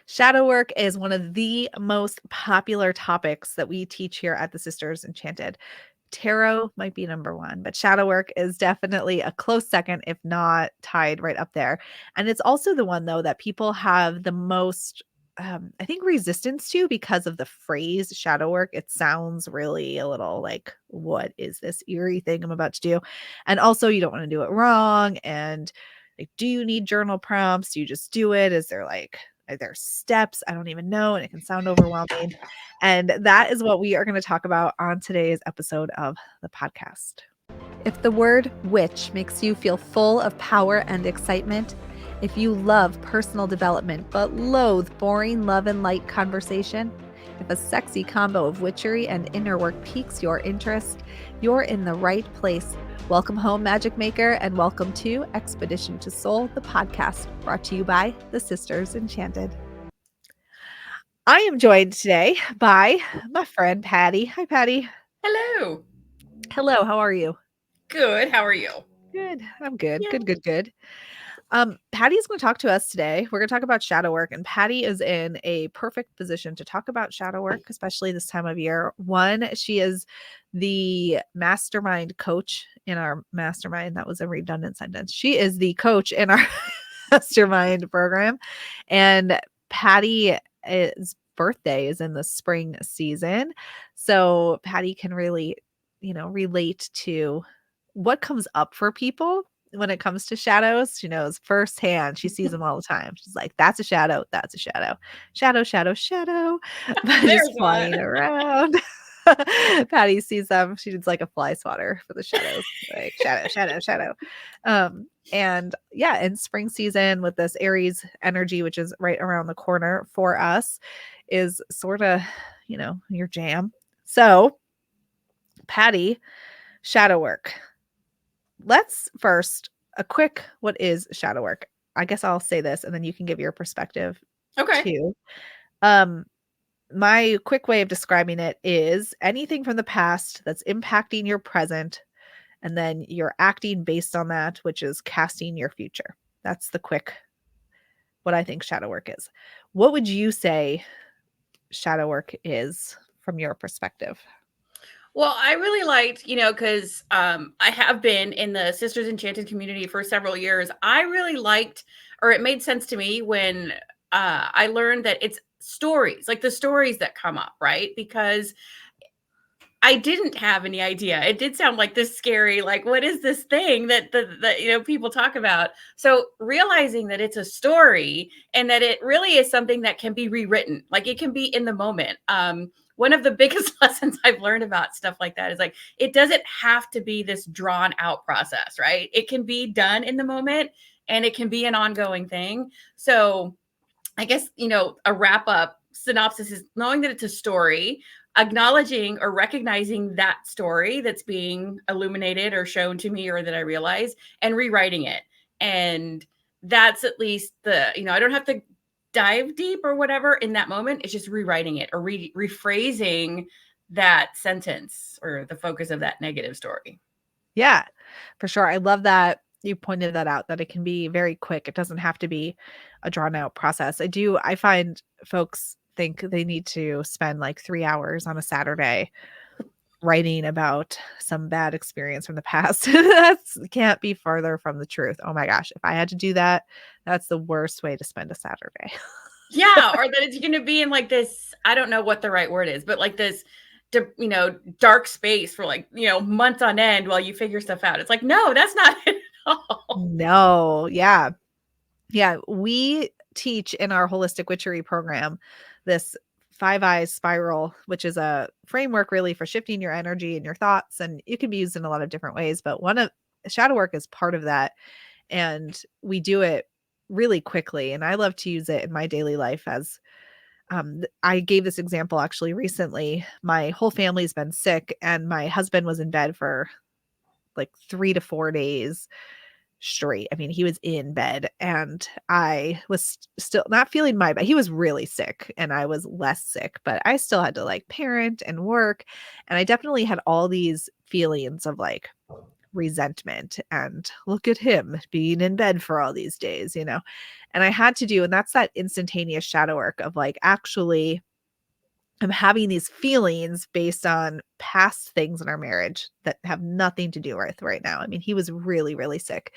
Shadow work is one of the most popular topics that we teach here at the Sisters Enchanted. Tarot might be number one, but shadow work is definitely a close second, if not tied right up there. And it's also the one, though, that people have the most, I think, resistance to because of the phrase shadow work. It sounds really a little like, what is this eerie thing I'm about to do? And also, you don't want to do it wrong. And like, do you need journal prompts? Do you just do it? Is there like, are there steps? I don't even know. And it can sound overwhelming. And that is what we are going to talk about on today's episode of the podcast. If the word witch makes you feel full of power and excitement, if you love personal development but loathe boring love and light conversation, if a sexy combo of witchery and inner work piques your interest, you're in the right place. Welcome home, Magic Maker, and welcome to Expedition to Soul, the podcast brought to you by the Sisters Enchanted. I am joined today by my friend Patty. Hi, Patty. Hello. Hello. How are you? Good. How are you? Good. I'm good. Yeah. Good. Patty's going to talk to us today. We're going to talk about shadow work, and Patty is in a perfect position to talk about shadow work, especially this time of year. One, she is the mastermind coach in our mastermind. That was a redundant sentence. She is the coach in our mastermind program, and Patty's birthday is in the spring season. So Patty can really, relate to what comes up for people when it comes to shadows. She knows firsthand. She sees them all the time. She's like, that's a shadow. That's a shadow. Shadow. Just flying around. Patty sees them. She needs like a fly swatter for the shadows. Like shadow. And yeah, in spring season with this Aries energy, which is right around the corner for us, is sort of, your jam. So, Patty, shadow work. Let's first a quick, what is shadow work? I guess I'll say this and then you can give your perspective too. My quick way of describing it is anything from the past that's impacting your present, and then you're acting based on that, which is casting your future. That's the quick, what I think shadow work is. What would you say shadow work is from your perspective? Well, I really liked, because I have been in the Sisters Enchanted community for several years. I really liked, or it made sense to me when I learned that it's stories, like the stories that come up, right? Because I didn't have any idea. It did sound like this scary, like, what is this thing that people talk about? So realizing that it's a story and that it really is something that can be rewritten, like it can be in the moment. One of the biggest lessons I've learned about stuff like that is like, it doesn't have to be this drawn out process, right? It can be done in the moment and it can be an ongoing thing. So I guess, a wrap up synopsis is knowing that it's a story, acknowledging or recognizing that story that's being illuminated or shown to me or that I realize, and rewriting it. And that's at least I don't have to dive deep or whatever in that moment. It's just rewriting it or rephrasing that sentence or the focus of that negative story. Yeah, for sure. I love that you pointed that out, that it can be very quick. It doesn't have to be a drawn out process. I find folks think they need to spend like 3 hours on a Saturday writing about some bad experience from the past. That can't be further from the truth. Oh my gosh. If I had to do that, that's the worst way to spend a Saturday. Yeah. Or that it's going to be in like this, I don't know what the right word is, but like this, dark space for like, months on end while you figure stuff out. It's like, no, that's not it at all. No. Yeah. Yeah. We teach in our holistic witchery program this 5 eyes spiral, which is a framework really for shifting your energy and your thoughts. And it can be used in a lot of different ways, but shadow work is part of that. And we do it really quickly. And I love to use it in my daily life as I gave this example actually recently. My whole family's been sick and my husband was in bed for like 3 to 4 days straight. I mean, he was in bed and I was still not feeling but he was really sick and I was less sick, but I still had to like parent and work. And I definitely had all these feelings of like resentment and look at him being in bed for all these days, you know. And I had to do, and that's that instantaneous shadow work of like, actually I'm having these feelings based on past things in our marriage that have nothing to do with right now. I mean, he was really, really sick.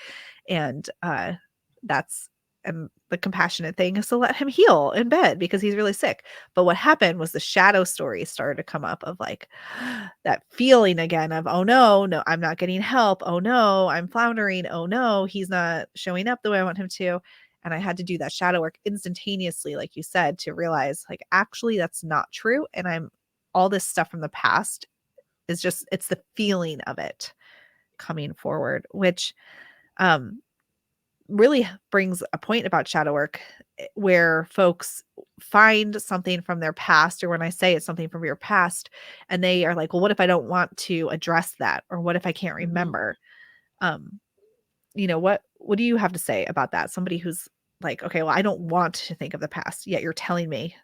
And that's and the compassionate thing is to let him heal in bed because he's really sick. But what happened was the shadow stories started to come up of like that feeling again of, oh no, no, I'm not getting help. Oh no, I'm floundering. Oh no, he's not showing up the way I want him to. And I had to do that shadow work instantaneously, like you said, to realize like, actually, that's not true. And all this stuff from the past is just, it's the feeling of it coming forward, which really brings a point about shadow work where folks find something from their past, or when I say it's something from your past, and they are like, well, what if I don't want to address that? Or what if I can't remember? Um, what do you have to say about that? Somebody who's like, okay, well, I don't want to think of the past, yet you're telling me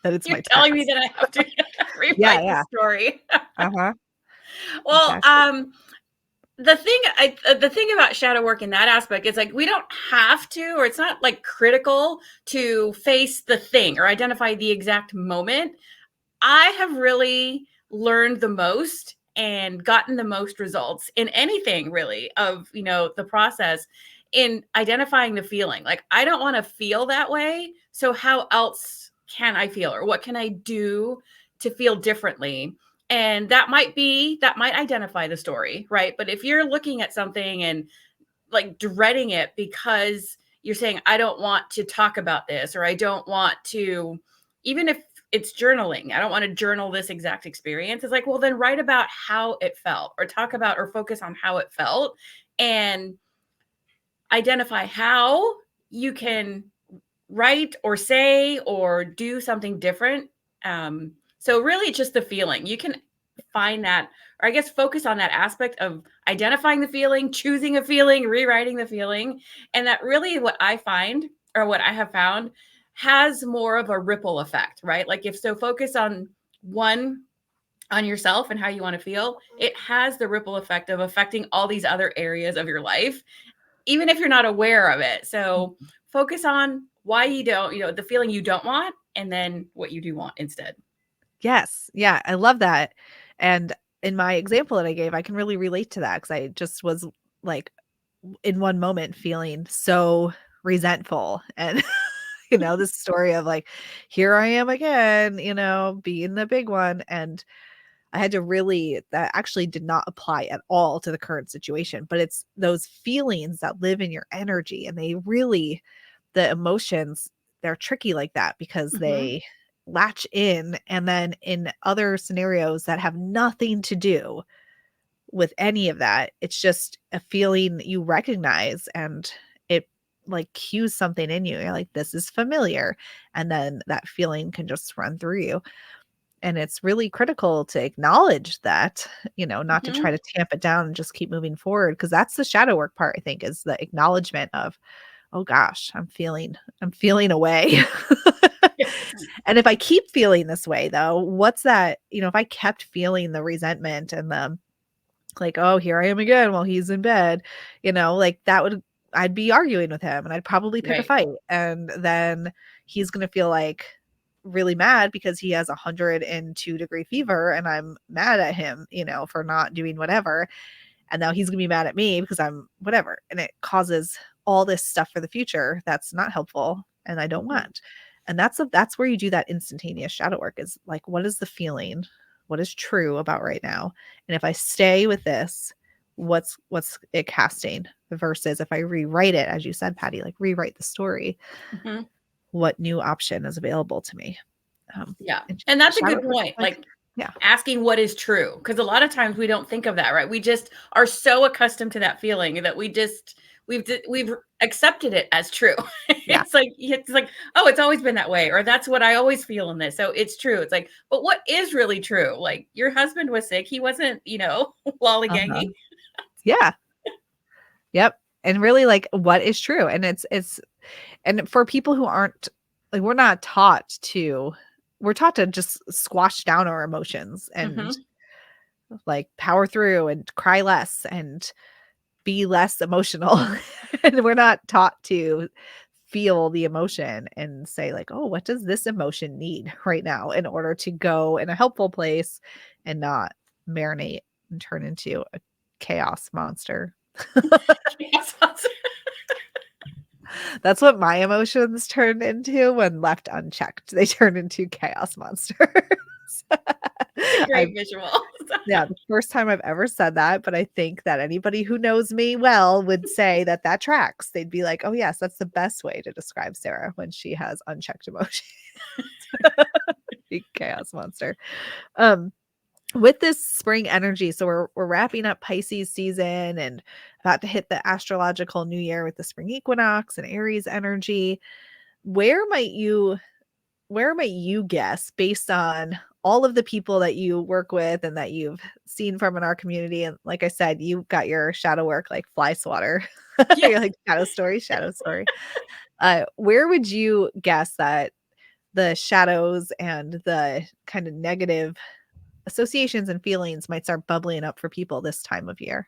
that it's You're my telling me past. that I have to Yeah, rewrite the yeah. story. Uh-huh. Well, Exactly. the thing about shadow work in that aspect is like we don't have to, or it's not like critical to face the thing or identify the exact moment. I have really learned the most and gotten the most results in anything really of, the process in identifying the feeling. Like I don't want to feel that way. So how else can I feel, or what can I do to feel differently? And that might identify the story, right? But if you're looking at something and like dreading it because you're saying, I don't want to talk about this, or I don't want to, even if it's journaling, I don't want to journal this exact experience. It's like, well, then write about how it felt, or talk about or focus on how it felt, and identify how you can write or say or do something different. So really just the feeling. You can find that, or I guess focus on that aspect of identifying the feeling, choosing a feeling, rewriting the feeling. And that really what I find, or what I have found, has more of a ripple effect, right? Like if so focus on one, on yourself and how you want to feel, it has the ripple effect of affecting all these other areas of your life, even if you're not aware of it. So focus on why you don't, the feeling you don't want, and then what you do want instead. Yes. Yeah, I love that. And in my example that I gave, I can really relate to that because I just was like in one moment feeling so resentful and this story of like, here I am again, being the big one. And I had to really, that actually did not apply at all to the current situation, but it's those feelings that live in your energy, and they really, the emotions, they're tricky like that because Mm-hmm. they latch in, and then in other scenarios that have nothing to do with any of that, it's just a feeling you recognize, and it like cues something in you. You're like, this is familiar. And then that feeling can just run through you. And it's really critical to acknowledge that, not to Mm-hmm. try to tamp it down and just keep moving forward. Cause that's the shadow work part, I think, is the acknowledgement of, oh gosh, I'm feeling away. And if I keep feeling this way though, what's that, if I kept feeling the resentment and the like, oh, here I am again while he's in bed, like I'd be arguing with him and I'd probably pick a Right. fight. And then he's going to feel like really mad because he has 102-degree fever and I'm mad at him, for not doing whatever. And now he's going to be mad at me because I'm whatever. And it causes all this stuff for the future that's not helpful and I don't Mhm. want. And that's where you do that instantaneous shadow work, is like, what is the feeling? What is true about right now? And if I stay with this, what's it casting? Versus if I rewrite it, as you said, Patty, like rewrite the story, Mhm. what new option is available to me? Yeah. And And that's a shadow good work, point. like, Like yeah. asking what is true. Because a lot of times we don't think of that, right? We just are so accustomed to that feeling that we've accepted it as true. Yeah. It's like, oh, it's always been that way, or that's what I always feel in this. So it's true. It's like, but what is really true? Like your husband was sick. He wasn't, Uh-huh. lollygagging. Yeah. Yep. And really, like, what is true? And it's and for people who aren't like, we're taught to just squash down our emotions and Mhm. like power through and cry less and be less emotional. And we're not taught to feel the emotion and say like, "Oh, what does this emotion need right now in order to go in a helpful place and not marinate and turn into a chaos monster." Yes. That's what my emotions turned into when left unchecked. They turn into chaos monsters. It's a I great visual. Yeah, the first time I've ever said that, but I think that anybody who knows me well would say that that tracks. They'd be like, "Oh, yes, that's the best way to describe Sarah when she has unchecked emotion." Big chaos monster. Um, with this spring energy, so we're wrapping up Pisces season and about to hit the astrological new year with the spring equinox and Aries energy. Where might you where might you guess based on all of the people that you work with and that you've seen from in our community? And like I said, you got your shadow work like fly swatter. Yeah. You're like shadow story, shadow story. Where would you guess that the shadows and the kind of negative associations and feelings might start bubbling up for people this time of year?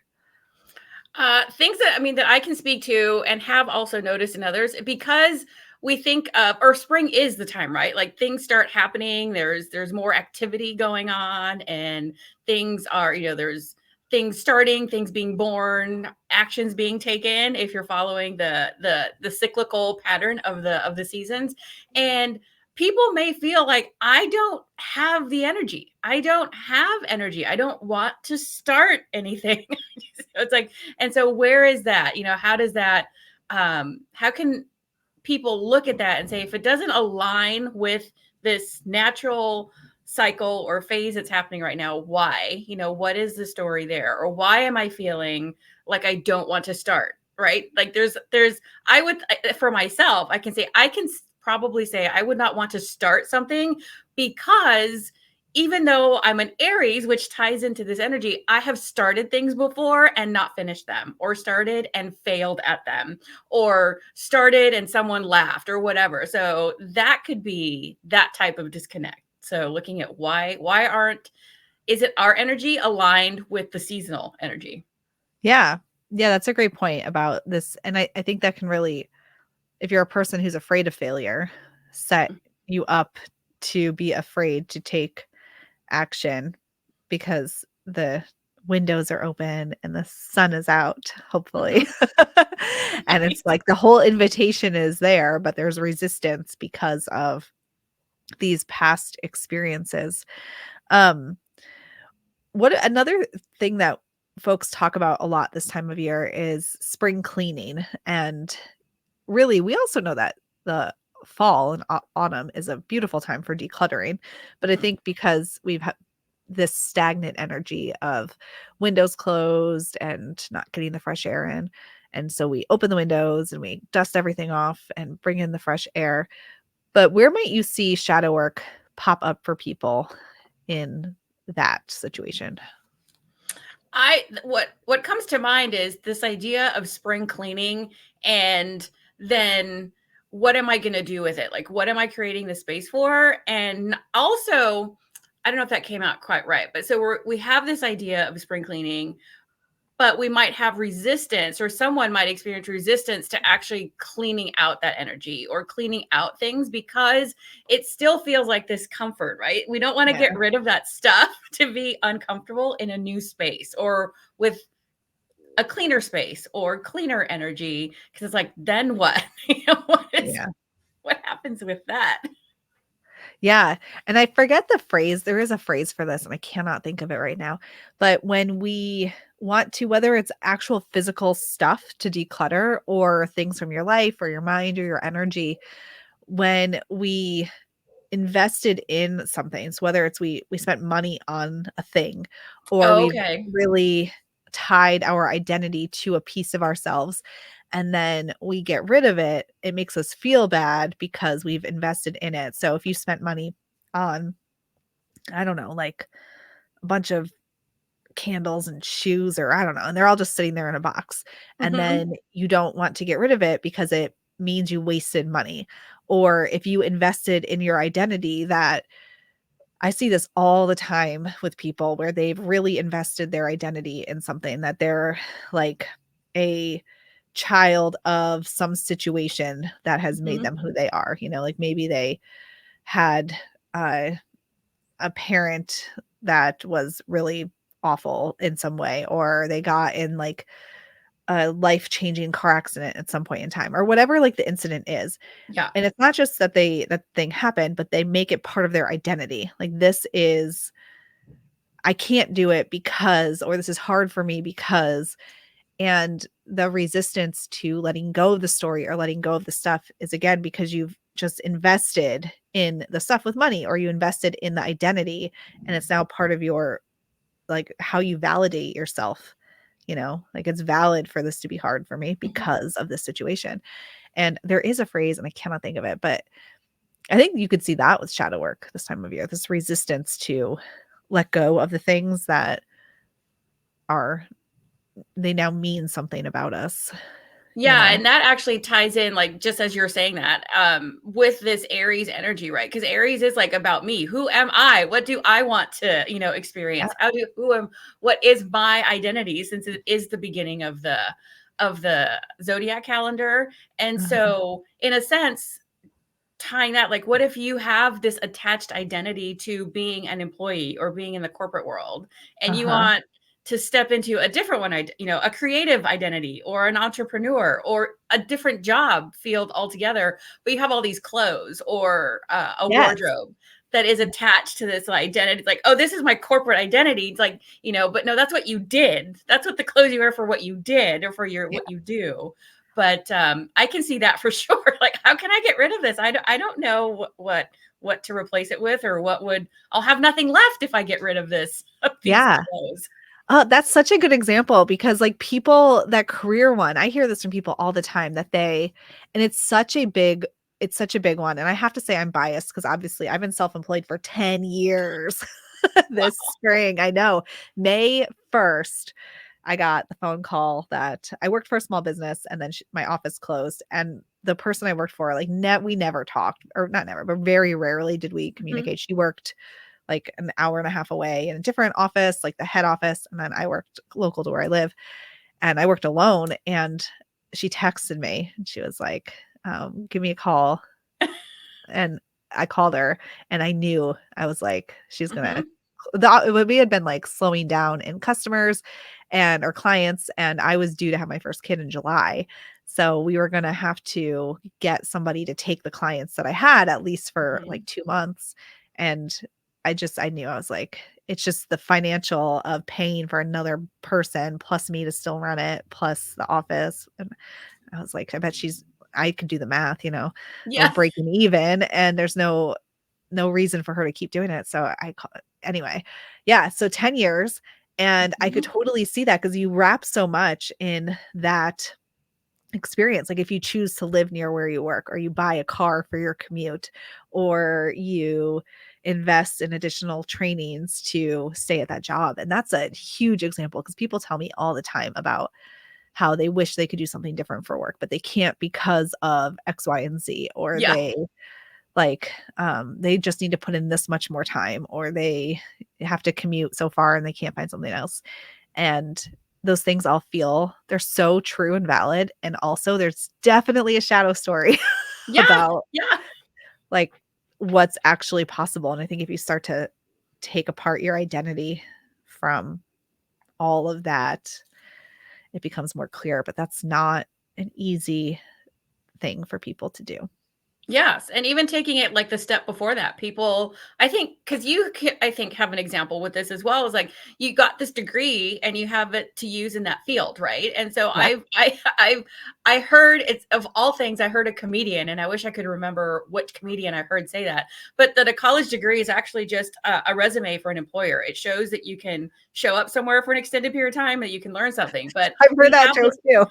Things that I mean that I can speak to and have also noticed in others because we think of or spring is the time, right? Like things start happening. There's more activity going on, and things are there's things starting, things being born, actions being taken. If you're following the cyclical pattern of the seasons, and people may feel like I don't have the energy. I don't have energy. I don't want to start anything. So it's like, and so where is that? How does that, how can people look at that and say, if it doesn't align with this natural cycle or phase that's happening right now, why? What is the story there? Or why am I feeling like I don't want to start? Right? Like I would, for myself, I can say, probably say I would not want to start something because even though I'm an Aries, which ties into this energy, I have started things before and not finished them, or started and failed at them, or started and someone laughed, or whatever. So that could be that type of disconnect. So looking at is it our energy aligned with the seasonal energy? Yeah. Yeah, that's a great point about this. And I think that can really, if you're a person who's afraid of failure, set you up to be afraid to take action because the windows are open and the sun is out, hopefully. Mhm. And it's like the whole invitation is there, but there's resistance because of these past experiences. Um, what another thing that folks talk about a lot this time of year is spring cleaning. And really, we also know that the fall and autumn is a beautiful time for decluttering. But I think because we've had this stagnant energy of windows closed and not getting the fresh air in. And so we open the windows and we dust everything off and bring in the fresh air. But where might you see shadow work pop up for people in that situation? What comes to mind is this idea of spring cleaning, and then what am I going to do with it? Like, what am I creating the space for? And also, I don't know if that came out quite right, but so we have this idea of spring cleaning, but we might have resistance, or someone might experience resistance to actually cleaning out that energy or cleaning out things because it still feels like this comfort, right? We don't want to Yeah. get rid of that stuff to be uncomfortable in a new space or with a cleaner space or cleaner energy, because it's like, then what? Yeah. What happens with that? Yeah, and I forget the phrase. There is a phrase for this, and I cannot think of it right now. But when we want to, whether it's actual physical stuff to declutter or things from your life or your mind or your energy, when we invested in something, so whether it's we spent money on a thing or Oh, we've okay. really tied our identity to a piece of ourselves and then we get rid of it, it makes us feel bad because we've invested in it. So if you spent money on, I don't know, like a bunch of candles and shoes or I don't know, and they're all just sitting there in a box. And Hmm. then you don't want to get rid of it because it means you wasted money. Or if you invested in your identity that I see this all the time with people where they've really invested their identity in something, that they're like a child of some situation that has made Mhm. them who they are. Like maybe they had uh, a parent that was really awful in some way, or they got in like a life-changing car accident at some point in time, or whatever like the incident is. Yeah. And it's not just that that thing happened, but they make it part of their identity. Like this is I can't do it because, or this is hard for me because, and the resistance to letting go of the story or letting go of the stuff is again because you've just invested in the stuff with money, or you invested in the identity, and it's now part of your like how you validate yourself. Like it's valid for this to be hard for me Mhm. because of this situation. And there is a phrase and I cannot think of it, but I think you could see that with shadow work this time of year, this resistance to let go of the things that are they now mean something about us, you Yeah, know? and that actually ties in, like, just as you're saying that, with this Aries energy, right? Because Aries is like about me. Who am I? What do I want to, Yeah. experience? What is my identity, since it is the beginning of the zodiac calendar. And Uh-huh. so, in a sense, tying that, like, what if you have this attached identity to being an employee or being in the corporate world, and you Uh-huh. want to step into a different one, a creative identity or an entrepreneur or a different job field altogether, but you have all these clothes or a Yes. wardrobe that is attached to this identity. It's like, oh, this is my corporate identity. It's like, but no, that's what you did. That's what the clothes you wear for what you did or for your Yeah. what you do. But I can see that for sure. Like, how can I get rid of this? I don't know what to replace it with, or I'll have nothing left if I get rid of these Yeah. clothes. That's such a good example because like people that career one, I hear this from people all the time that and it's such a big one. And I have to say I'm biased because obviously I've been self-employed for 10 years Wow. this spring. I know. May 1st, I got the phone call that I worked for a small business and then my office closed. And the person I worked for, like, we never talked, or not never, but very rarely did we Mhm. communicate. She worked like an hour and a half away in a different office, like the head office. And then I worked local to where I live and I worked alone. And she texted me and she was like, give me a call. And I called her and I knew I was like, she's gonna Mhm. we had been like slowing down in customers and our clients, and I was due to have my first kid in July. So we were gonna have to get somebody to take the clients that I had at least for like Mhm. 2 months. And I knew I was like, it's just the financial of paying for another person plus me to still run it, plus the office. And I was like, I could do the math, we're Yeah. breaking even and there's no reason for her to keep doing it. So anyway, yeah. So 10 years. And I could Mhm. totally see that because you wrap so much in that experience. Like if you choose to live near where you work, or you buy a car for your commute, or you invest in additional trainings to stay at that job. And that's a huge example because people tell me all the time about how they wish they could do something different for work, but they can't because of X, Y, and Z, or Yeah. they just need to put in this much more time, or they have to commute so far and they can't find something else. And those things all feel they're so true and valid. And also there's definitely a shadow story Yeah. about Yeah. like what's actually possible. And I think if you start to take apart your identity from all of that, it becomes more clear. But that's not an easy thing for people to do. Yes, and even taking it like the step before that, people, I think, because I think, have an example with this as well. Is like, you got this degree and you have it to use in that field, right? And so Yeah. I heard, it's of all things, I heard a comedian, and I wish I could remember which comedian I heard say that, but that a college degree is actually just a resume for an employer. It shows that you can show up somewhere for an extended period of time, that you can learn something, but I've heard we that have joke this too.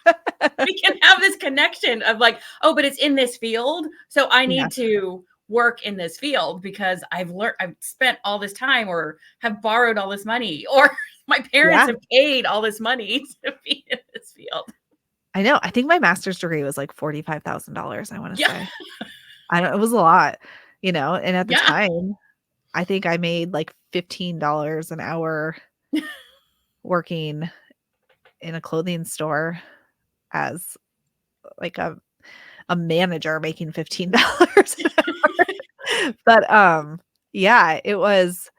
we can have this connection of like, oh, but it's in this field, so I Yeah. need to work in this field because I've spent all this time, or have borrowed all this money, or my parents Yeah. have paid all this money to be in this field. I know. I think my master's degree was like $45,000, I wanna Yeah. say. I don't It was a lot, and at the Yeah. time, I think I made like $15 an hour working in a clothing store as like a manager making $15 an hour. But yeah, it was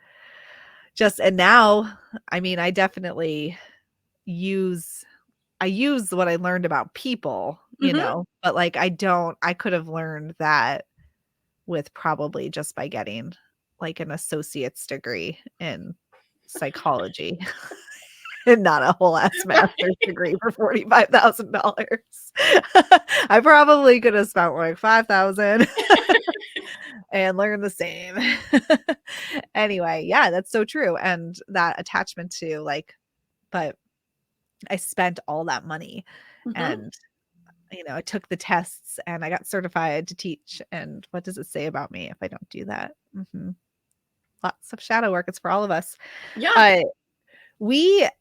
just, and now, I mean, I definitely use what I learned about people, Mhm. but like I could have learned that with probably just by getting like an associate's degree in psychology and not a whole ass master's degree for $45,000. I probably could have spent like 5,000 and learned the same. Anyway, yeah, that's so true. And that attachment to like, but I spent all that money Mhm. and I took the tests and I got certified to teach. And what does it say about me if I don't do that? Lots of shadow work. It's for all of us. Yeah. Uh,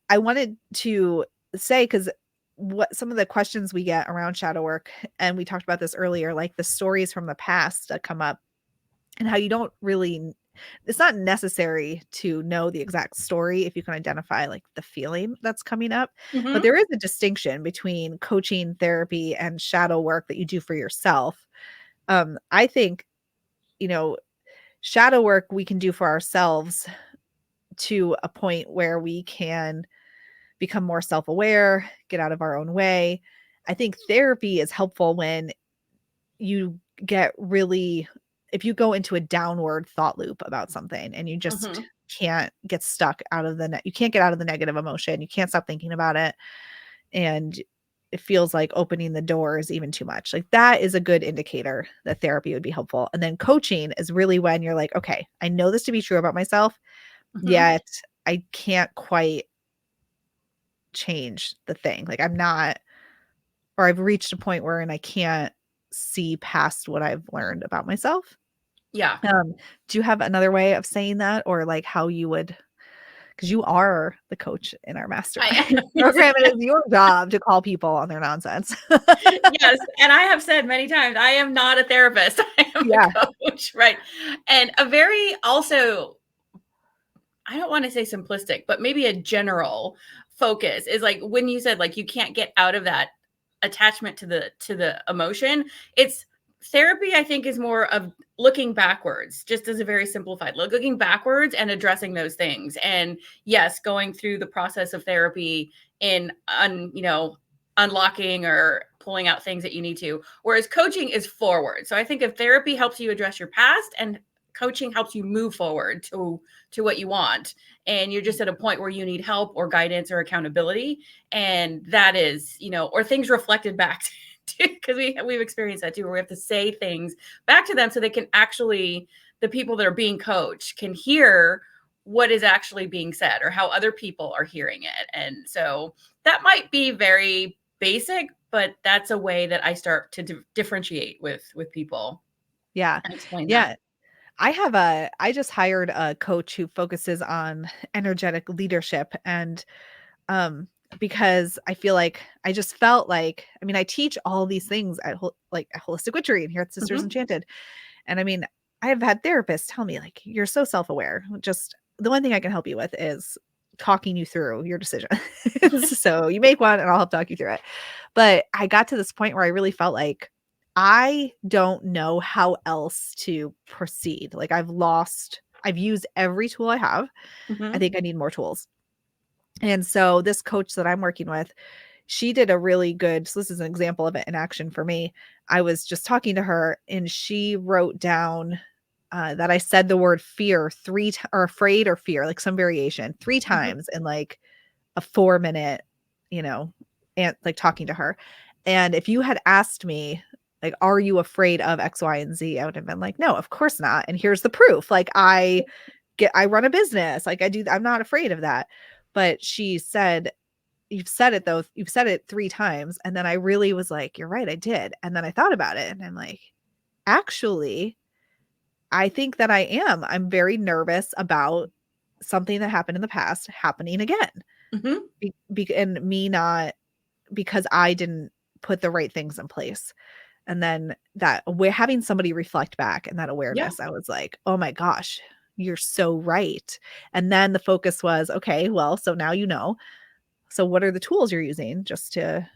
I wanted to say, because what some of the questions we get around shadow work, and we talked about this earlier, like the stories from the past that come up and how you don't really, it's not necessary to know the exact story if you can identify like the feeling that's coming up. But Mhm. there is a distinction between coaching therapy and shadow work that you do for yourself. I think, you know, shadow work we can do for ourselves to a point where we can become more self-aware, get out of our own way. I think therapy is helpful when you get really, if you go into a downward thought loop about something and you just Mhm. can't get stuck out of you can't get out of the negative emotion, you can't stop thinking about it, and it feels like opening the door is even too much. Like that is a good indicator that therapy would be helpful. And then coaching is really when you're like, okay, I know this to be true about myself, Mhm. yet I can't quite change the thing. Like I'm not, or I've reached a point where and I can't see past what I've learned about myself. Yeah. Um, do you have another way of saying that, or like how you would, because you are the coach in our I mastermind program. It is your job to call people on their nonsense. Yes, and I have said many times, I am not a therapist. I am a Yeah. coach, right? And a very also, I don't want to say simplistic, but maybe a general focus is like when you said like you can't get out of that attachment to the emotion. It's therapy, I think, is more of looking backwards, just as a very simplified looking backwards and addressing those things. And yes, going through the process of therapy in unlocking or pulling out things that you need to. Whereas coaching is forward. So I think if therapy helps you address your past and coaching helps you move forward to what you want, and you're just at a point where you need help or guidance or accountability, and that is, or things reflected back to, because we've experienced that too, where we have to say things back to them so they can actually, the people that are being coached can hear what is actually being said or how other people are hearing it. And so that might be very basic, but that's a way that I start to differentiate with people Yeah. and explain that. Yeah. I just hired a coach who focuses on energetic leadership. And um because I feel like I just felt like, I mean, I teach all these things at like at Holistic Witchery and here at Sisters Mhm. Enchanted. And I mean, I have had therapists tell me like, you're so self-aware. Just the one thing I can help you with is talking you through your decision. So you make one and I'll help talk you through it. But I got to this point where I really felt like I don't know how else to proceed. Like I've used every tool I have. I Mhm. think I need more tools. And so this coach that I'm working with, she did a really good, so this is an example of it in action for me. I was just talking to her and she wrote down that I said the word fear or afraid or fear, like some variation, three Mhm. times in like a 4 minute, you know, and like talking to her. And if you had asked me, like, are you afraid of X, Y, and Z? I would have been like, no, of course not. And here's the proof. Like I run a business. Like I'm not afraid of that. But she said, you've said it though. You've said it 3 times. And then I really was like, you're right. I did. And then I thought about it and I'm like, actually, I think that I am. I'm very nervous about something that happened in the past happening again. Mhm. And me not, because I didn't put the right things in place. And then that we're having somebody reflect back and that Yeah. awareness, I was like, oh my gosh, you're so right. And then the focus was, okay, well, so now you know. So what are the tools you're using just to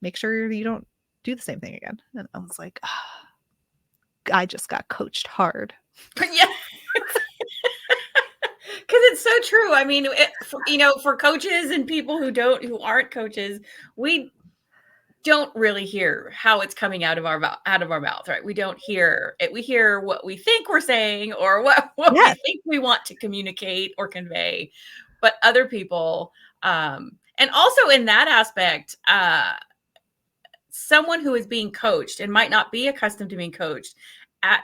make sure you don't do the same thing again? And I was like, "Ah, I just got coached hard." Yeah. Because it's so true. I mean, for coaches and people who aren't coaches, we don't really hear how it's coming out of our mouth, right? We don't hear it. We hear what we think we're saying or what we Yes. think we want to communicate or convey. But other people, and also in that aspect, someone who is being coached and might not be accustomed to being coached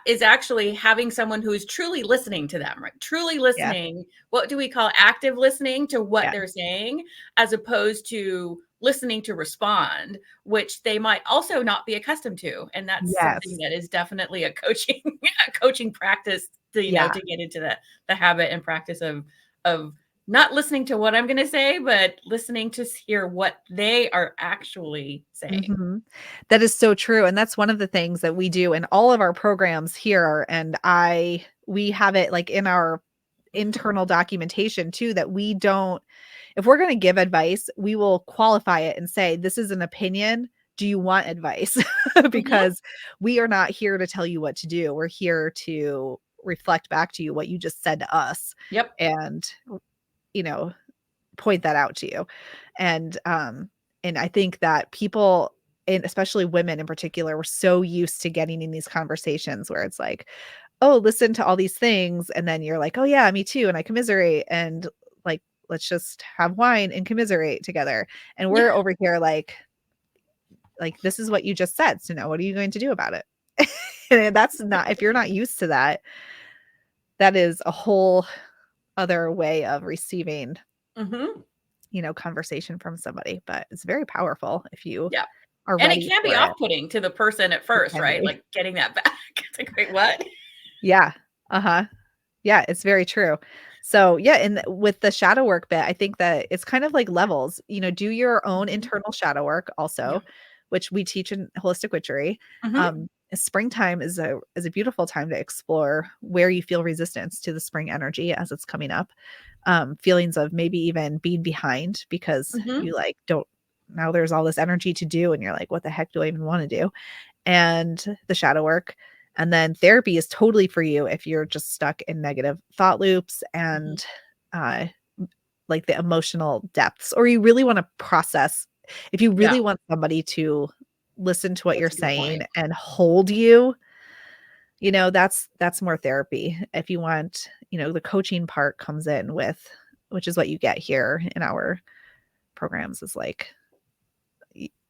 is actually having someone who is truly listening to them, right? Truly Yeah. listening. What do we call active listening to what Yeah. they're saying, as opposed to listening to respond, which they might also not be accustomed to. And that's something Yes. that is definitely a coaching a coaching practice to, Yeah. to get into the habit and practice of not listening to what I'm going to say, but listening to hear what they are actually saying. Mhm. That is so true, and that's one of the things that we do in all of our programs here, and we have it, like, in our internal documentation too, that we don't if we're gonna give advice, we will qualify it and say, "This is an opinion. Do you want advice?" Mhm. Because we are not here to tell you what to do. We're here to reflect back to you what you just said to us Yep. and, you know, point that out to you. And I think that people, and especially women in particular, were so used to getting in these conversations where it's like, "Oh, listen to all these things," and then you're like, "Oh yeah, me too, and I commiserate, and like, let's just have wine and commiserate together." And we're over here like, "This is what you just said, so now what are you going to do about it?" And that's not, if you're not used to that, that is a whole other way of receiving, Mhm. conversation from somebody, but it's very powerful if you Yeah. are And it ready can be for it. off-putting to the person at It first, can right? be. Like getting that back. It's like, "Wait, what?" Yeah. Uh-huh. Yeah, it's very true. So, yeah, and with the shadow work bit, I think that it's kind of like levels. Do your own Mhm. internal shadow work Yeah. also, which we teach in Holistic Witchery. Mhm. Springtime is a beautiful time to explore where you feel resistance to the spring energy as it's coming up. Feelings of maybe even being behind because Mhm. you like don't now there's all this energy to do and you're like, what the heck do I even want to do? And the shadow work. And then therapy is totally for you if you're just stuck in negative thought loops Mhm. and uh like the emotional depths, or you really want to process, if you Yeah. really want somebody to listen to what you're That's a good saying point. and hold you, that's more therapy. If you want, the coaching part comes in with, which is what you get here in our programs, is like,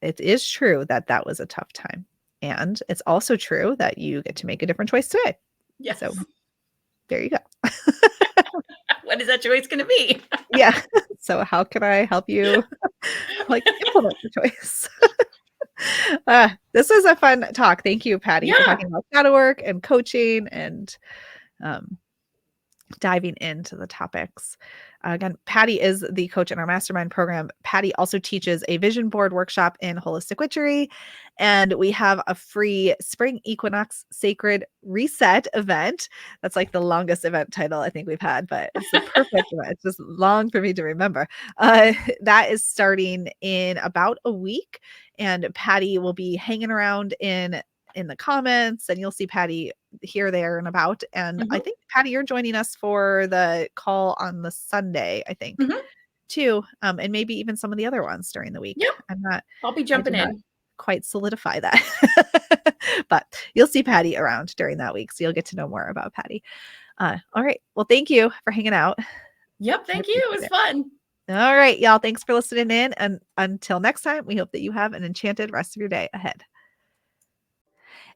it is true that that was a tough time. And it's also true that you get to make a different choice today. So Yes. there you go. What is that choice gonna be? Yeah. So how can I help you like implement the choice? This was a fun talk. Thank you, Patty, for Yeah. talking about shadow work and coaching and um, diving into the topics. Again, Patty is the coach in our mastermind program. Patty also teaches a vision board workshop in Holistic Witchery. And we have a free spring equinox sacred reset event. That's like the longest event title I think we've had, but it's the perfect event. It's just long for me to remember. That is starting in about a week. And Patty will be hanging around in the comments, and you'll see Patty here, there, and about. And I Mhm. think, Patty, you're joining us for the call on the Sunday, I think, Mhm. too. And maybe even some of the other ones during the week. Yep. I'll be I jumping did not in. quite solidify that. But you'll see Patty around during that week. So you'll get to know more about Patty. All right. Well, thank you for hanging out. Yep. I Thank you. It appreciate was it. fun. All right, y'all. Thanks for listening in. And until next time, we hope that you have an enchanted rest of your day ahead.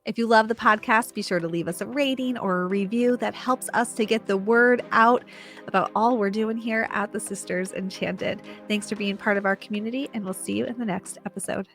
If you love the podcast, be sure to leave us a rating or a review. That helps us to get the word out about all we're doing here at the Sisters Enchanted. Thanks for being part of our community, and we'll see you in the next episode.